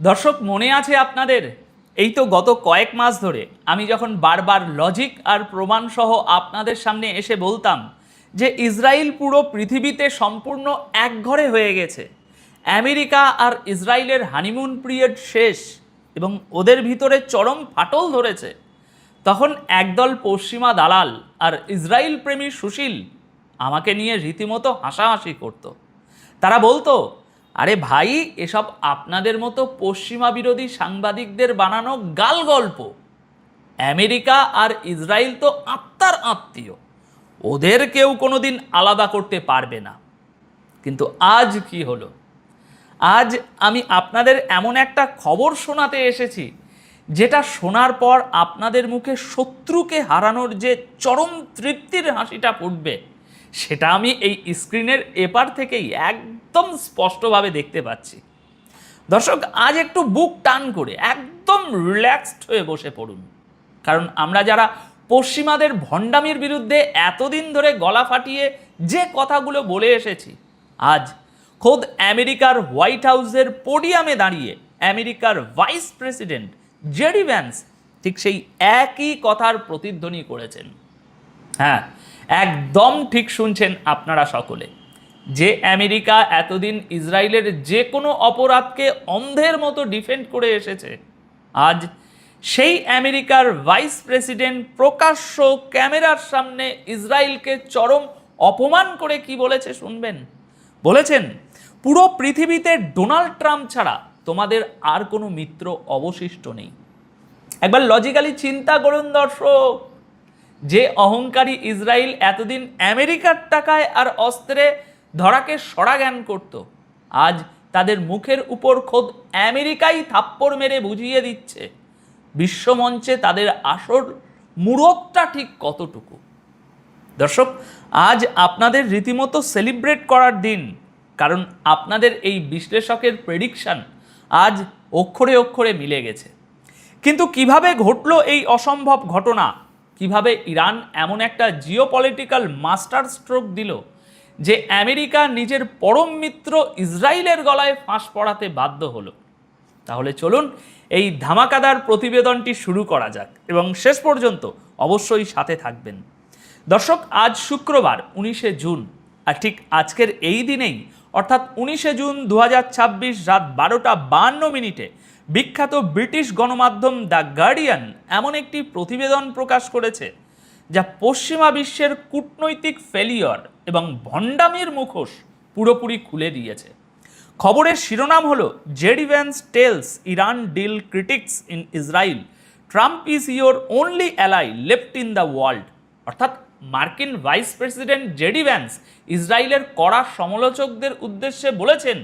দর্শক, মনে আছে আপনাদের এই তো গত কয়েক মাস ধরে আমি যখন বারবার লজিক আর প্রমাণ সহ আপনাদের সামনে এসে বলতাম যে ইসরায়েল পুরো পৃথিবীতে সম্পূর্ণ একঘরে হয়ে গেছে, আমেরিকা আর ইসরায়েলের হানিমুন পিরিয়ড শেষ এবং ওদের ভিতরে চরম ফাটল ধরেছে, তখন একদল পশ্চিমা দালাল আর ইসরায়েল প্রেমী সুশীল আমাকে নিয়ে রীতিমতো হাসাহাসি করত। তারা বলতো, আরে ভাই, এসব আপনাদের মতো পশ্চিমা বিরোধী সাংবাদিকদের বানানো গাল গল্প। আমেরিকা আর ইসরায়েল তো আত্মার আত্মীয়, ওদের কেউ কোনোদিন আলাদা করতে পারবে না। কিন্তু আজ কি হলো? আজ আমি আপনাদের এমন একটা খবর শোনাতে এসেছি যেটা শোনার পর আপনাদের মুখে শত্রুকে হারানোর যে চরম তৃপ্তির হাসিটা ফুটবে, সেটা আমি এই স্ক্রিনের এপার থেকেই একদম স্পষ্টভাবে দেখতে পাচ্ছি। দর্শক, আজ একটু বুক টান করে একদম রিল্যাক্সড হয়ে বসে পড়ুন, কারণ আমরা যারা পশ্চিমাদের ভণ্ডামির বিরুদ্ধে এতদিন ধরে গলা ফাটিয়ে যে কথাগুলো বলে এসেছি, আজ খোদ আমেরিকার হোয়াইট হাউসের পোডিয়ামে দাঁড়িয়ে আমেরিকার ভাইস প্রেসিডেন্ট জেডি ভ্যান্স ঠিক সেই একই কথার প্রতিধ্বনি করেছেন। হ্যাঁ, একদম ঠিক শুনছেন আপনারা সকলে। যে আমেরিকা এতদিন ইসরায়েলের যে কোনো অপরাধকে অন্ধের মতো ডিফেন্ড করে এসেছে, আজ সেই আমেরিকার ভাইস প্রেসিডেন্ট প্রকাশ্য ক্যামেরার সামনে ইসরায়েলকে চরম অপমান করে কি বলেছে শুনবেন। বলেছেন, পুরো পৃথিবীতে ডোনাল্ড ট্রাম্প ছাড়া তোমাদের আর কোনো মিত্র অবশিষ্ট নেই। একবার লজিক্যালি চিন্তা করুন দর্শক, যে অহংকারী ইসরায়েল এতদিন আমেরিকার টাকায় আর অস্ত্রে ধরাকে সরা জ্ঞান করত, আজ তাদের মুখের উপর খোদ আমেরিকাই থাপ্পড় মেরে বুঝিয়ে দিচ্ছে বিশ্বমঞ্চে তাদের আসল মূরতটা ঠিক কতটুকু। দর্শক, আজ আপনাদের রীতিমতো সেলিব্রেট করার দিন, কারণ আপনাদের এই বিশ্লেষকের প্রেডিকশন আজ অক্ষরে অক্ষরে মিলে গেছে। কিন্তু কিভাবে ঘটলো এই অসম্ভব ঘটনা? কিভাবে ইরান এমন একটা জিওপলিটিক্যাল মাস্টার স্ট্রোক দিল যে আমেরিকা নিজের পরম মিত্র ইসরায়েলের গলায় ফাঁস পড়াতে বাধ্য হলো? তাহলে চলুন এই ধামাকাদার প্রতিবেদনটি শুরু করা যাক এবং শেষ পর্যন্ত অবশ্যই সাথে থাকবেন। দর্শক, আজ শুক্রবার 19শে জুন, আর ঠিক আজকের এই দিনেই অর্থাৎ 19শে জুন 2026 রাত 12:52 বিখ্যাত ব্রিটিশ গণমাধ্যম দ্য গার্ডিয়ান এমন একটি প্রতিবেদন প্রকাশ করেছে যা পশ্চিমা বিশ্বের কূটনৈতিক ফেলিওর এবং ভণ্ডামির মুখোশ পুরোপুরি খুলে দিয়েছে। খবরের শিরোনাম হলো, JD Vance tells Iran deal critics in Israel, Trump is your only ally left in the world. অর্থাৎ মার্কিন ভাইস প্রেসিডেন্ট জেডি ভ্যান্স ইসরায়েলের কড়া সমালোচকদের উদ্দেশ্যে বলেছেন,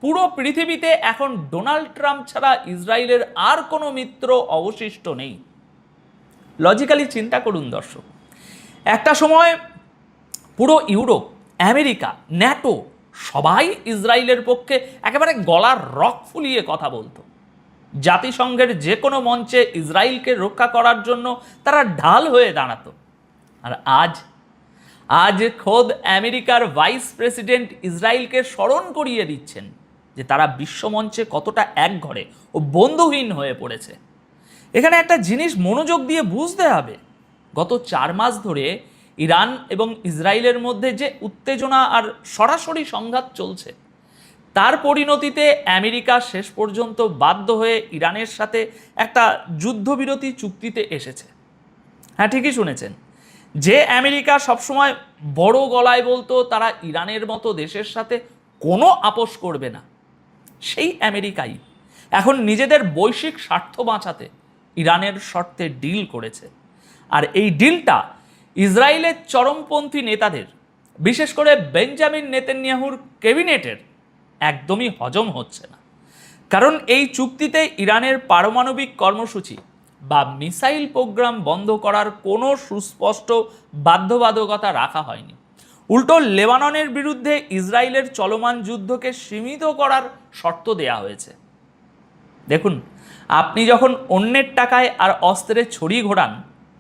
পুরো পৃথিবীতে এখন ডোনাল্ড ট্রাম্প ছাড়া ইসরায়েলের আর কোনো মিত্র অবশিষ্ট নেই। লজিক্যালি চিন্তা করুন দর্শক, একটা সময় পুরো ইউরোপ, আমেরিকা, ন্যাটো সবাই ইসরায়েলের পক্ষে একেবারে গলার রক ফুলিয়ে কথা বলতো। জাতিসংঘের যে কোনো মঞ্চে ইসরায়েলকে রক্ষা করার জন্য তারা ঢাল হয়ে দাঁড়াতো। আর আজ খোদ আমেরিকার ভাইস প্রেসিডেন্ট ইসরায়েলকে স্মরণ করিয়ে দিচ্ছেন যে তারা বিশ্বমঞ্চে কতটা একঘরে ও বন্ধুহীন হয়ে পড়েছে। এখানে একটা জিনিস মনোযোগ দিয়ে বুঝতে হবে, গত 4 মাস ধরে ইরান এবং ইসরায়েলের মধ্যে যে উত্তেজনা আর সরাসরি সংঘাত চলছে, তার পরিণতিতে আমেরিকা শেষ পর্যন্ত বাধ্য হয়ে ইরানের সাথে একটা যুদ্ধবিরতি চুক্তিতে এসেছে। হ্যাঁ, ঠিকই শুনেছেন, যে আমেরিকা সবসময় বড় গলায় বলতো তারা ইরানের মতো দেশের সাথে কোনো আপোষ করবে না, সেই আমেরিকাই এখন নিজেদের বৈশ্বিক স্বার্থ বাঁচাতে ইরানের শর্তে ডিল করেছে। আর এই ডিলটা ইসরায়েলের চরমপন্থী নেতাদের, বিশেষ করে বেঞ্জামিন নেতানিয়াহুর ক্যাবিনেটের একদমই হজম হচ্ছে না। কারণ এই চুক্তিতে ইরানের পারমাণবিক কর্মসূচি বা মিসাইল প্রোগ্রাম বন্ধ করার কোনো সুস্পষ্ট বাধ্যবাধকতা রাখা হয়নি। উল্টো লেবাননের বিরুদ্ধে ইসরায়েলের চলমান যুদ্ধকে সীমিত করার শর্ত দেয়া হয়েছে। দেখুন, আপনি যখন অন্যের টাকায় আর অস্ত্রে ছড়ি ঘোরান,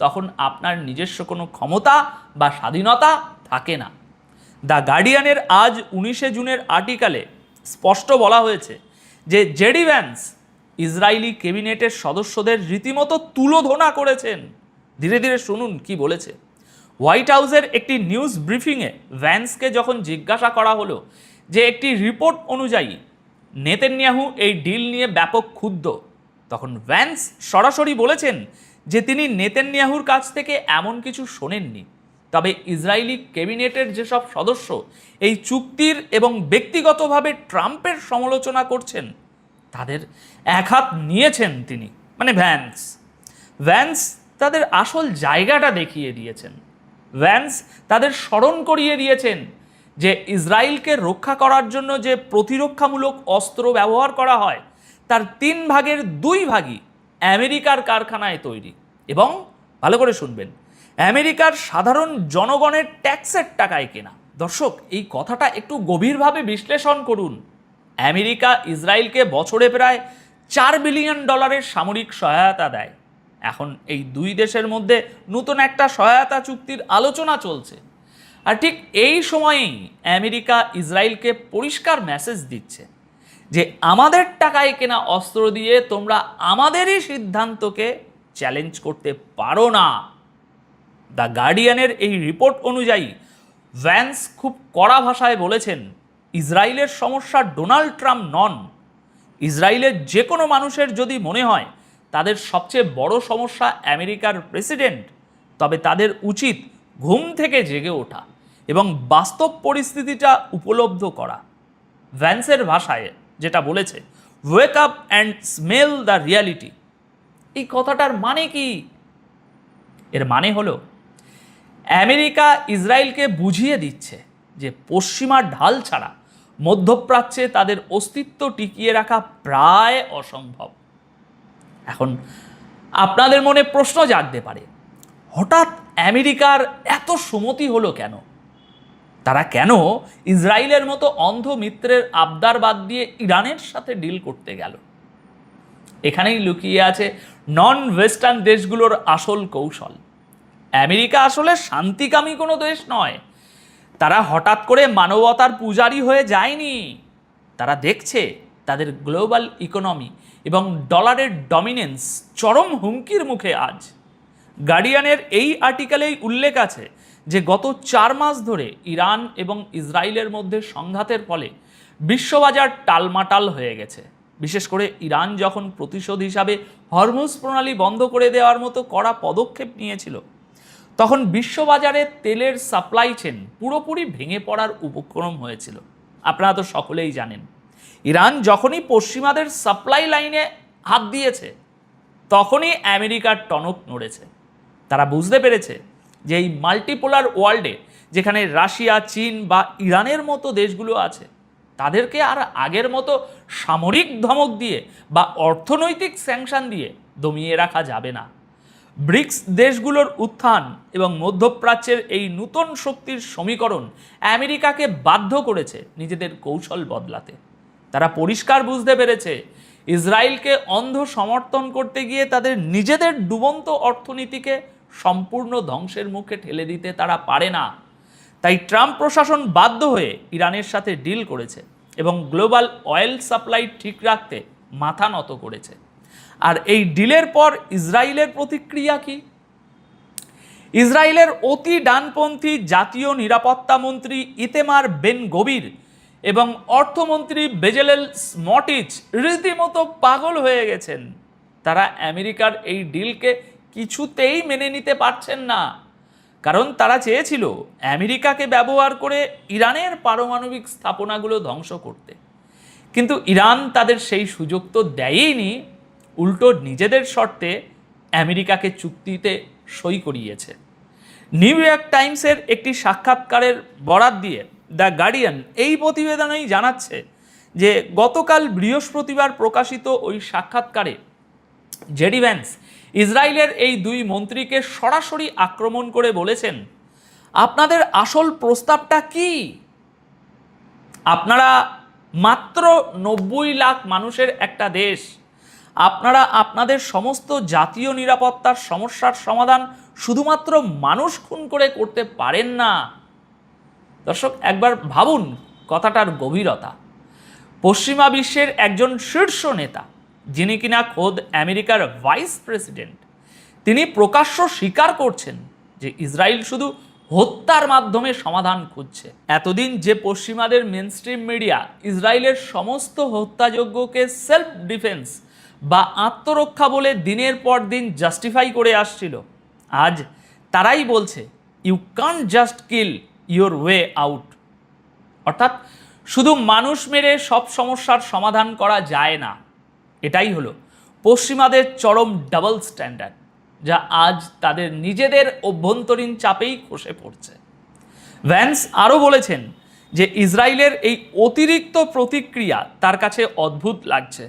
তখন আপনার নিজস্ব কোনো ক্ষমতা বা স্বাধীনতা থাকে না। দ্য গার্ডিয়ানের আজ 19শে জুনের আর্টিকেলে স্পষ্ট বলা হয়েছে যে জেডি ভ্যান্স ইসরায়েলি ক্যাবিনেটের সদস্যদের রীতিমতো তুলোধনা করেছেন। ধীরে ধীরে শুনুন কি বলেছে। হোয়াইট হাউসের একটি নিউজ ব্রিফিংয়ে ভ্যান্সকে যখন জিজ্ঞাসা করা হলো যে একটি রিপোর্ট অনুযায়ী নেতানিয়াহু এই ডিল নিয়ে ব্যাপক ক্ষুব্ধ, তখন ভ্যান্স সরাসরি বলেছেন যে তিনি নেতানিয়াহুর কাছ থেকে এমন কিছু শোনেননি। তবে ইসরায়েলি ক্যাবিনেটের যেসব সদস্য এই চুক্তির এবং ব্যক্তিগতভাবে ট্রাম্পের সমালোচনা করছেন তাদের এক হাত নিয়েছেন তিনি, মানে ভ্যান্স তাদের আসল জায়গাটা দেখিয়ে দিয়েছেন। ভ্যান্স তাদের স্মরণ করিয়ে দিয়েছেন যে ইসরায়েলকে রক্ষা করার জন্য যে প্রতিরক্ষামূলক অস্ত্র ব্যবহার করা হয় তার 3 ভাগের 2 ভাগই আমেরিকার কারখানায় তৈরি, এবং ভালো করে শুনবেন, আমেরিকার সাধারণ জনগণের ট্যাক্সের টাকায় কেনা। দর্শক, এই কথাটা একটু গভীরভাবে বিশ্লেষণ করুন। আমেরিকা ইসরায়েলকে বছরে প্রায় $4 বিলিয়ন সামরিক সহায়তা দেয়। এখন এই দুই দেশের মধ্যে নতুন একটা সহায়তা চুক্তির আলোচনা চলছে, আর ঠিক এই সময়েই আমেরিকা ইসরায়েলকে পরিষ্কার মেসেজ দিচ্ছে যে আমাদের টাকায় কেনা অস্ত্র দিয়ে তোমরা আমাদেরই সিদ্ধান্তকে চ্যালেঞ্জ করতে পারো না। দ্য গার্ডিয়ানের এই রিপোর্ট অনুযায়ী ভ্যান্স খুব কড়া ভাষায় বলেছেন, ইসরায়েলের সমস্যা ডোনাল্ড ট্রাম্প নন। ইসরায়েলের যে কোনো মানুষের যদি মনে হয় তাদের সবচেয়ে বড় সমস্যা আমেরিকার প্রেসিডেন্ট, তবে তাদের উচিত ঘুম থেকে জেগে ওঠা এবং বাস্তব পরিস্থিতিটা উপলব্ধ করা। ভ্যান্সের ভাষায় যেটা বলেছে, wake up and smell the reality. এই কথাটার মানে কি? এর মানে হলো আমেরিকা ইসরায়েলকে বুঝিয়ে দিচ্ছে যে পশ্চিমা ঢাল ছাড়া মধ্যপ্রাচ্যে তাদের অস্তিত্ব টিকিয়ে রাখা প্রায় অসম্ভব। এখন আপনাদের মনে প্রশ্ন জাগতে পারে, হঠাৎ আমেরিকার এত সুমতি হলো কেন? তারা কেন ইসরায়েলের মতো অন্ধ মিত্রের আবদার বাদ দিয়ে ইরানের সাথে ডিল করতে গেল? এখানেই লুকিয়ে আছে নন ওয়েস্টার্ন দেশগুলোর আসল কৌশল। আমেরিকা আসলে শান্তিকামী কোনো দেশ নয়। তারা হঠাৎ করে মানবতার পূজারী হয়ে যায়নি। তারা দেখছে তাদের গ্লোবাল ইকোনমি এবং ডলারের ডমিনেন্স চরম হুমকির মুখে আজ। গার্ডিয়ানের এই আর্টিকেলেই উল্লেখ আছে যে গত 4 মাস ধরে ইরান এবং ইসরায়েলের মধ্যে সংঘাতের ফলে বিশ্ববাজার টালমাটাল হয়ে গেছে। বিশেষ করে ইরান যখন প্রতিশোধ হিসাবে হরমুজ প্রণালী বন্ধ করে দেওয়ার মতো কড়া পদক্ষেপ নিয়েছিল, তখন বিশ্ববাজারে তেলের সাপ্লাই চেন পুরোপুরি ভেঙে পড়ার উপক্রম হয়েছিল। আপনারা তো সকলেই জানেন, ইরান যখনই পশ্চিমাদের সাপ্লাই লাইনে হাত দিয়েছে তখনই আমেরিকার টনক নড়েছে। তারা বুঝতে পেরেছে যে এই মাল্টিপোলার ওয়ার্ল্ডে যেখানে রাশিয়া, চীন বা ইরানের মতো দেশগুলো আছে, তাদেরকে আর আগের মতো সামরিক ধমক দিয়ে বা অর্থনৈতিক স্যাংশন দিয়ে দমিয়ে রাখা যাবে না। ব্রিক্স দেশগুলোর উত্থান এবং মধ্যপ্রাচ্যের এই নতুন শক্তির সমীকরণ আমেরিকাকে বাধ্য করেছে নিজেদের কৌশল বদলাতে। তারা পরিষ্কার বুঝতে পেরেছে ইসরায়েলকে অন্ধ সমর্থন করতে গিয়ে তাদের নিজেদের ডুবন্ত অর্থনীতিকে সম্পূর্ণ ধ্বংসের মুখে ঠেলে দিতে তারা পারে না। তাই ট্রাম্প প্রশাসন বাধ্য হয়ে ইরানের সাথে ডিল করেছে এবং গ্লোবাল অয়েল সাপ্লাই ঠিক রাখতে মাথা নত করেছে। আর এই ডিলের পর ইসরায়েলের প্রতিক্রিয়া কি? ইসরায়েলের অতি ডানপন্থী জাতীয় নিরাপত্তা মন্ত্রী ইতেমার বেন গভির এবং অর্থমন্ত্রী বেজেলেল স্মটিচ রীতিমতো পাগল হয়ে গেছেন। তারা আমেরিকার এই ডিলকে কিছুতেই মেনে নিতে পারছেন না, কারণ তারা চেয়েছিল আমেরিকাকে ব্যবহার করে ইরানের পারমাণবিক স্থাপনাগুলো ধ্বংস করতে। কিন্তু ইরান তাদের সেই সুযোগ তো দেয়ইনি, উল্টো নিজেদের শর্তে আমেরিকাকে চুক্তিতে সই করিয়েছে। নিউ ইয়র্ক টাইমসের একটি সাক্ষাৎকারের বরাত দিয়ে দ্য গার্ডিয়ান এই প্রতিবেদনেই জানাচ্ছে যে গতকাল বৃহস্পতিবার প্রকাশিত ওই সাক্ষাৎকারে জেডি ভ্যান্স ইসরায়েলের এই 2 মন্ত্রীকে সরাসরি আক্রমণ করে বলেছেন, আপনাদের আসল প্রস্তাবটা কি? আপনারা মাত্র 90 লাখ মানুষের একটা দেশ। আপনারা আপনাদের সমস্ত জাতীয় নিরাপত্তার সমস্যার সমাধান শুধুমাত্র মানুষ খুন করে করতে পারেন না। দর্শক, একবার ভাবুন কথাটার গভীরতা। পশ্চিমা বিশ্বের একজন শীর্ষ নেতা যিনি কিনা খোদ আমেরিকার ভাইস প্রেসিডেন্ট, তিনি প্রকাশ্য স্বীকার করছেন যে ইসরায়েল শুধু হত্যার মাধ্যমে সমাধান খুঁজছে। এতদিন যে পশ্চিমাদের মেনস্ট্রিম মিডিয়া ইসরায়েলের সমস্ত হত্যাযজ্ঞকে সেলফ ডিফেন্স বা আত্মরক্ষা বলে দিনের পর দিন জাস্টিফাই করে আসছিল, আজ তারাই বলছে you can't just kill your way out. অর্থাৎ শুধু মানুষ মেরে সব সমস্যার সমাধান করা যায় না। এটাই হলো পশ্চিমাদের চরম ডাবল স্ট্যান্ডার্ড, যা আজ তাদের নিজেদের অভ্যন্তরীণ চাপেই খসে পড়ছে। ভ্যান্স আরও বলেছেন যে ইসরায়েলের এই অতিরিক্ত প্রতিক্রিয়া তার কাছে অদ্ভুত লাগছে,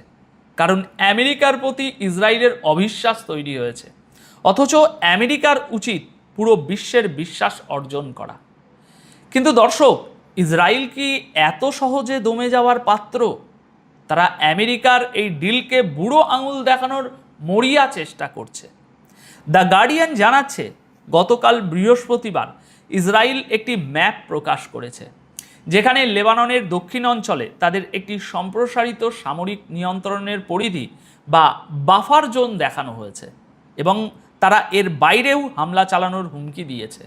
কারণ আমেরিকার প্রতি ইসরায়েলের অবিশ্বাস তৈরি হয়েছে, অথচ আমেরিকার উচিত পুরো বিশ্বের বিশ্বাস অর্জন করা। কিন্তু দর্শক, ইসরায়েল কি এত সহজে দমে যাওয়ার পাত্র? তারা আমেরিকার এই ডিলকে বুড়ো আঙুল দেখানোর মরিয়া চেষ্টা করছে। দ্য গার্ডিয়ান জানাচ্ছে, গতকাল বৃহস্পতিবার ইসরায়েল একটি ম্যাপ প্রকাশ করেছে, যেখানে লেবাননের দক্ষিণ অঞ্চলে তাদের একটি সম্প্রসারিত সামরিক নিয়ন্ত্রণের পরিধি বা বাফার জোন দেখানো হয়েছে, এবং তারা এর বাইরেও হামলা চালানোর হুমকি দিয়েছে,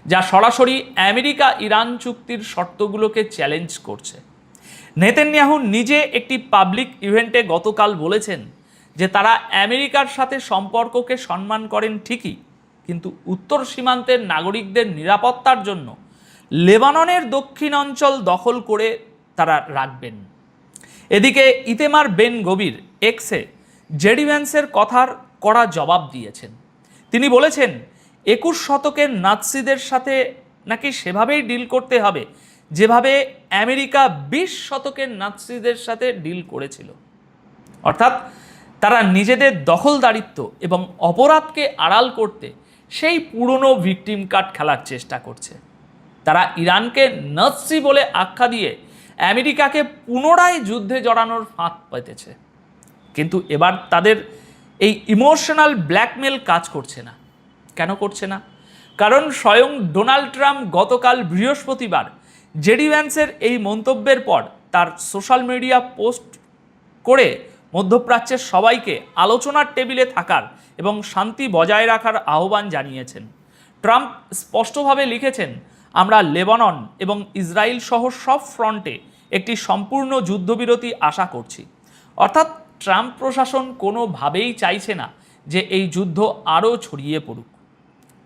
যা সরাসরি আমেরিকা ইরান চুক্তির শর্তগুলোকে চ্যালেঞ্জ করছে। নেতানিয়াহু নিজে একটি পাবলিক ইভেন্টে গতকাল বলেছেন যে তারা আমেরিকার সাথে সম্পর্ককে সম্মান করেন ঠিকই, কিন্তু উত্তর সীমান্তের নাগরিকদের নিরাপত্তার জন্য লেবাননের দক্ষিণ অঞ্চল দখল করে তারা রাখবেন। এদিকে ইতেমার বেন গবির এক্সে জেডি ভ্যান্সের কথার কড়া জবাব দিয়েছেন। তিনি বলেছেন 21 শতকের নাৎসিদের সাথে নাকি সেভাবেই ডিল করতে হবে যেভাবে আমেরিকা 20 শতকের নাৎসিদের সাথে ডিল করেছিল। অর্থাৎ তারা নিজেদের দখলদারিত্ব এবং অপরাধকে আড়াল করতে সেই পুরনো ভিকটিম কার্ড খেলার চেষ্টা করছে। তারা ইরানকে নাৎসি বলে আখ্যা দিয়ে আমেরিকাকে পুনরায় যুদ্ধে জড়ানোর ফাঁদ পেতেছে। কিন্তু এবার তাদের এই ইমোশনাল ব্ল্যাকমেল কাজ করছে না। কেন করছে না? কারণ স্বয়ং ডোনাল্ড ট্রাম্প গতকাল বৃহস্পতিবার জেডি ভ্যান্সের এই মন্তব্যের পর তার সোশ্যাল মিডিয়া পোস্ট করে মধ্যপ্রাচ্যের সবাইকে আলোচনার টেবিলে থাকার এবং শান্তি বজায় রাখার আহ্বান জানিয়েছেন। ট্রাম্প স্পষ্টভাবে লিখেছেন, আমরা লেবানন এবং ইসরায়েল সহ সব ফ্রন্টে একটি সম্পূর্ণ যুদ্ধবিরতি আশা করছি। অর্থাৎ ট্রাম্প প্রশাসন কোনোভাবেই চাইছে না যে এই যুদ্ধ আরও ছড়িয়ে পড়ুক।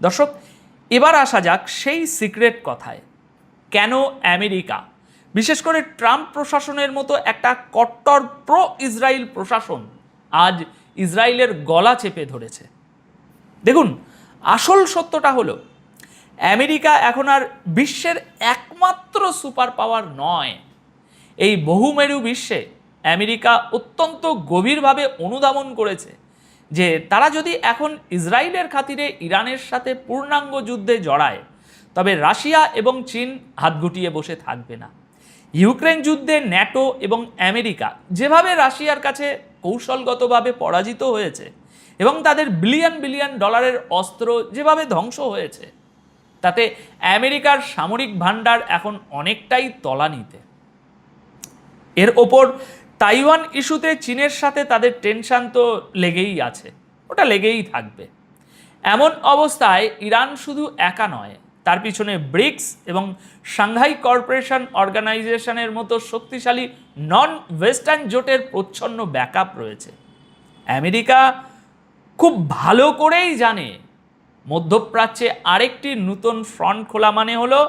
দর্শক, এবার আসা যাক সেই সিক্রেট কথায়। কেন আমেরিকা, বিশেষ করে ট্রাম্প প্রশাসনের মতো একটা কট্টর প্রো ইসরায়েল প্রশাসন আজ ইসরায়েলের গলা চেপে ধরেছে? দেখুন, আসল সত্যটা হলো আমেরিকা এখন আর বিশ্বের একমাত্র সুপার পাওয়ার নয়। এই বহুমেরু বিশ্বে আমেরিকা অত্যন্ত গভীরভাবে অনুধাবন করেছে যে তারা যদি এখন ইসরায়েলের খাতিরে ইরানের সাথে পূর্ণাঙ্গ যুদ্ধে জড়ায়, তবে রাশিয়া এবং চীন হাত গুটিয়ে বসে থাকবে না। ইউক্রেন যুদ্ধে ন্যাটো এবং আমেরিকা যেভাবে রাশিয়ার কাছে কৌশলগতভাবে পরাজিত হয়েছে এবং তাদের বিলিয়ন বিলিয়ন ডলারের অস্ত্র যেভাবে ধ্বংস হয়েছে, তাতে আমেরিকার সামরিক ভাণ্ডার এখন অনেকটাই তলানিতে। এর ওপর তাইওয়ান ইস্যুতে চীনের সাথে তাদের টেনশন তো লেগেই আছে, ওটা লেগেই থাকবে। এমন অবস্থায় ইরান শুধু একা নয়, তার পিছনে ব্রিক্স এবং সাংহাই কর্পোরেশন অর্গানাইজেশনের মতো শক্তিশালী নন ওয়েস্টার্ন জোটের প্রচ্ছন্ন ব্যাকআপ রয়েছে। আমেরিকা খুব ভালো করেই জানে মধ্যপ্রাচ্যে আরেকটি নতুন ফ্রন্ট খোলা মানে হলো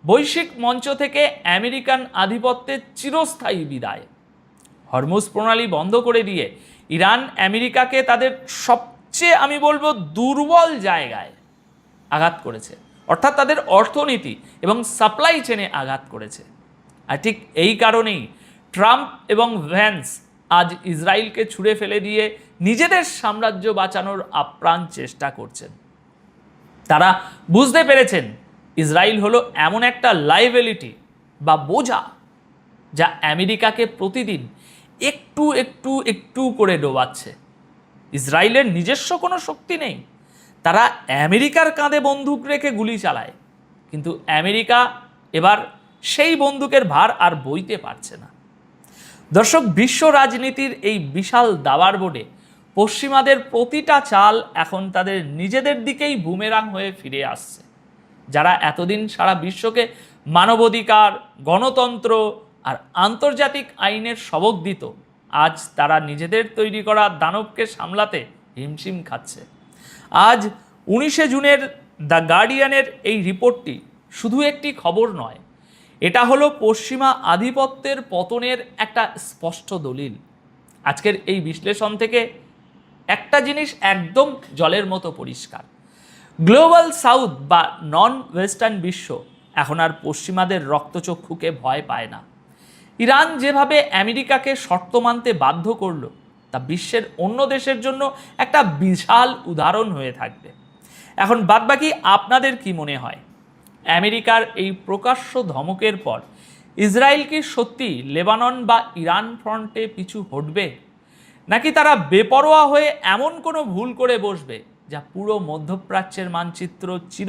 বৈশ্বিক মঞ্চ থেকে আমেরিকান আধিপত্যের চিরস্থায়ী বিদায়। হরমুজ প্রণালী বন্ধ করে দিয়ে ইরান আমেরিকাকে তাদের সবচেয়ে, আমি বলবো, দুর্বল জায়গায় আঘাত করেছে, অর্থাৎ তাদের অর্থনীতি এবং সাপ্লাই চেনে আঘাত করেছে। আর ঠিক এই কারণেই ট্রাম্প এবং ভ্যান্স আজ ইসরায়েলকে ছুঁড়ে ফেলে দিয়ে নিজেদের সাম্রাজ্য বাঁচানোর আপ্রাণ চেষ্টা করছেন। তারা বুঝতে পেরেছেন ইসরায়েল হলো এমন একটা লাইবিলিটি বা বোঝা যা আমেরিকাকে প্রতিদিন একটু একটু একটু করে ডোবাচ্ছে। ইসরায়েলের নিজস্ব কোনো শক্তি নেই, তারা আমেরিকার কাঁধে বন্দুক রেখে গুলি চালায়, কিন্তু আমেরিকা এবার সেই বন্দুকের ভার আর বইতে পারছে না। দর্শক, বিশ্ব রাজনীতির এই বিশাল দাবার বোর্ডে পশ্চিমাদের প্রতিটা চাল এখন তাদের নিজেদের দিকেই বুমেরাং হয়ে ফিরে আসছে। যারা এতদিন সারা বিশ্বকে মানবাধিকার, গণতন্ত্র আর আন্তর্জাতিক আইনের সবক দিত, আজ তারা নিজেদের তৈরি করা দানবকে সামলাতে হিমশিম খাচ্ছে। আজ 19শে জুনের দ্য গার্ডিয়ানের এই রিপোর্টটি শুধু একটি খবর নয়, এটা হলো পশ্চিমা আধিপত্যের পতনের একটা স্পষ্ট দলিল। আজকের এই বিশ্লেষণ থেকে একটা জিনিস একদম জলের মতো পরিষ্কার: গ্লোবাল সাউথ বা নন ওয়েস্টার্ন বিশ্ব এখন আর পশ্চিমাদের রক্তচক্ষুকে ভয় পায় না। ইরান যেভাবে আমেরিকাকে শর্ত মানতে বাধ্য করলো, তা বিশ্বের অন্য দেশের জন্য একটা বিশাল উদাহরণ হয়ে থাকবে। এখন বাদবাকি আপনাদের কি মনে হয়? আমেরিকার এই প্রকাশ্য ধমকের পর ইসরায়েল কি সত্যি লেবানন বা ইরান ফ্রন্টে পিছু হটবে, নাকি তারা বেপরোয়া হয়ে এমন কোনো ভুল করে বসবে যা পুরো মধ্যপ্রাচ্যের মানচিত্র চির